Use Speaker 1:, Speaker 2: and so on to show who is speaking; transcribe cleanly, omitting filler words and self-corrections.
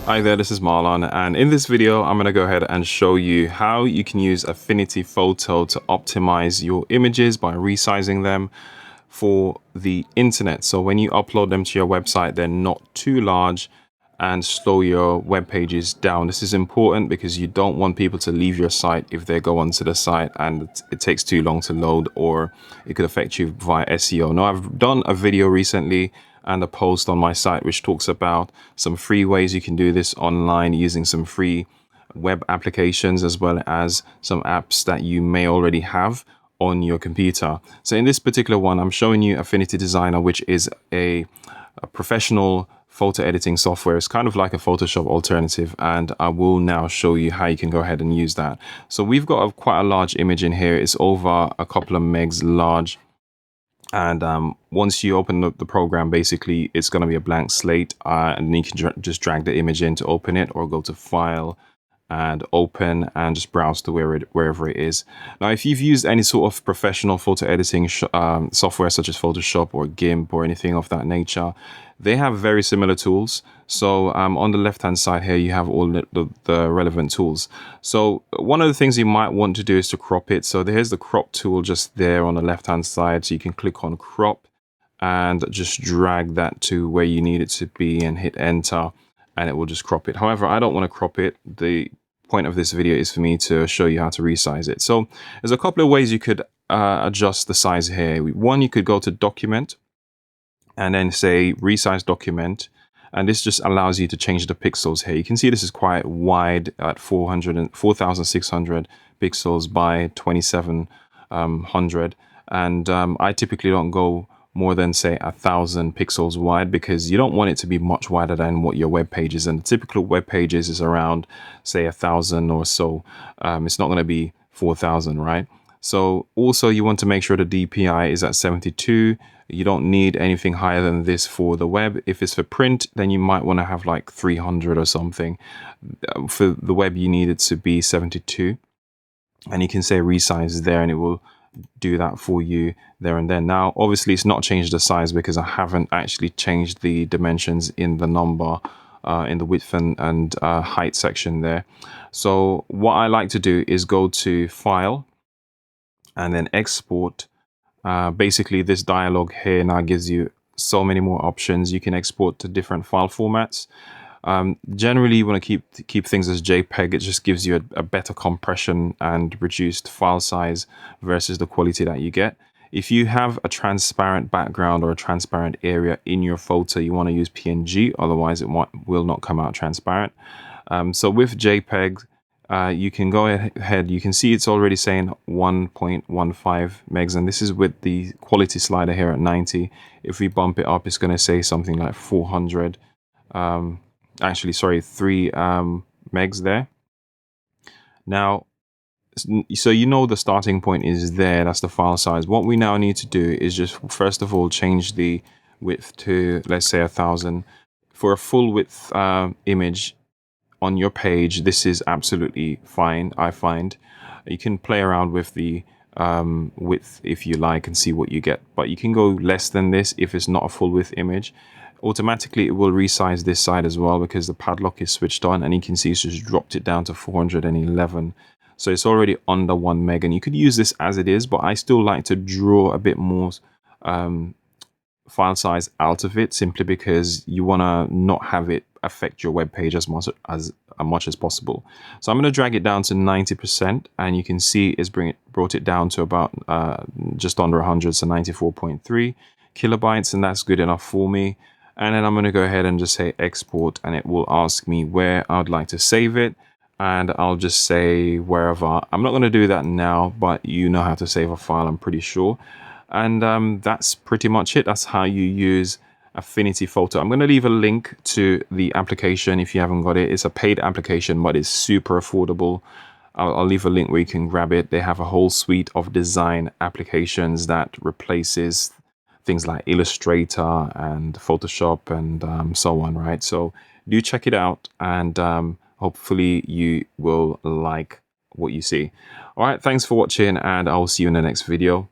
Speaker 1: Hi there, this is Marlon, and in this video I'm going to go ahead and show you how you can use Affinity Photo to optimize your images by resizing them for the internet. So when you upload them to your website, they're not too large and slow your web pages down. This is important because you don't want people to leave your site if they go onto the site and it takes too long to load, or it could affect you via SEO. Now, I've done a video recently and a post on my site which talks about some free ways you can do this online using some free web applications, as well as some apps that you may already have on your computer. So in this particular one, I'm showing you Affinity Designer, which is a professional photo editing software. It's kind of like a Photoshop alternative, and I will now show you how you can go ahead and use that. So we've got quite a large image in here. It's over a couple of megs large. And once you open up the program, basically it's going to be a blank slate, and you can just drag the image in to open it, or go to File and Open and just browse to wherever it is. Now, if you've used any sort of professional photo editing software such as Photoshop or GIMP or anything of that nature, they have very similar tools. So on the left hand side here, you have all the relevant tools. So one of the things you might want to do is to crop it. So there's the crop tool just there on the left hand side. So you can click on crop and just drag that to where you need it to be and hit enter, and it will just crop it. However, I don't want to crop it. The point of this video is for me to show you how to resize it. So there's a couple of ways you could adjust the size here. One, you could go to Document and then say Resize Document. And this just allows you to change the pixels here. You can see this is quite wide at 4,600 pixels by 2,700. And I typically don't go more than say 1,000 pixels wide, because you don't want it to be much wider than what your web page is. And the typical web pages is around say 1,000 or so. It's not going to be 4,000, right? So also you want to make sure the DPI is at 72. You don't need anything higher than this for the web. If it's for print, then you might want to have like 300 or something. For the web, you need it to be 72. And you can say resize there, and it will do that for you there and then. Now, obviously, it's not changed the size because I haven't actually changed the dimensions in the number, in the width and height section there. So what I like to do is go to File and then Export. Basically, this dialog here now gives you so many more options. You can export to different file formats. Generally, you want to keep things as JPEG. It just gives you a better compression and reduced file size versus the quality that you get. If you have a transparent background or a transparent area in your photo, you want to use PNG, otherwise it will not come out transparent. So with JPEG, you can go ahead. You can see it's already saying 1.15 megs, and this is with the quality slider here at 90. If we bump it up, it's going to say something like 400. Actually, sorry, 3 megs there. Now, so you know the starting point is there. That's the file size. What we now need to do is just first of all change the width to, let's say, 1,000 for a full width image. On your page, this is absolutely fine, I find. You can play around with the width if you like and see what you get, but you can go less than this if it's not a full width image. Automatically, it will resize this side as well because the padlock is switched on, and you can see it's just dropped it down to 411. So it's already under 1 meg, and you could use this as it is, but I still like to draw a bit more file size out of it, simply because you want to not have it affect your web page as much as possible. So I'm going to drag it down to 90%, and you can see it's brought it down to about just under 100, so 94.3 kilobytes, and that's good enough for me. And then I'm going to go ahead and just say export, and it will ask me where I would like to save it, and I'll just say wherever. I'm not going to do that now, but you know how to save a file, I'm pretty sure. And that's pretty much it. That's how you use Affinity Photo. I'm going to leave a link to the application if you haven't got it. It's a paid application, but it's super affordable. I'll leave a link where you can grab it. They have a whole suite of design applications that replaces things like Illustrator and Photoshop and so on, right? So do check it out, and hopefully you will like what you see. All right, thanks for watching, and I'll see you in the next video.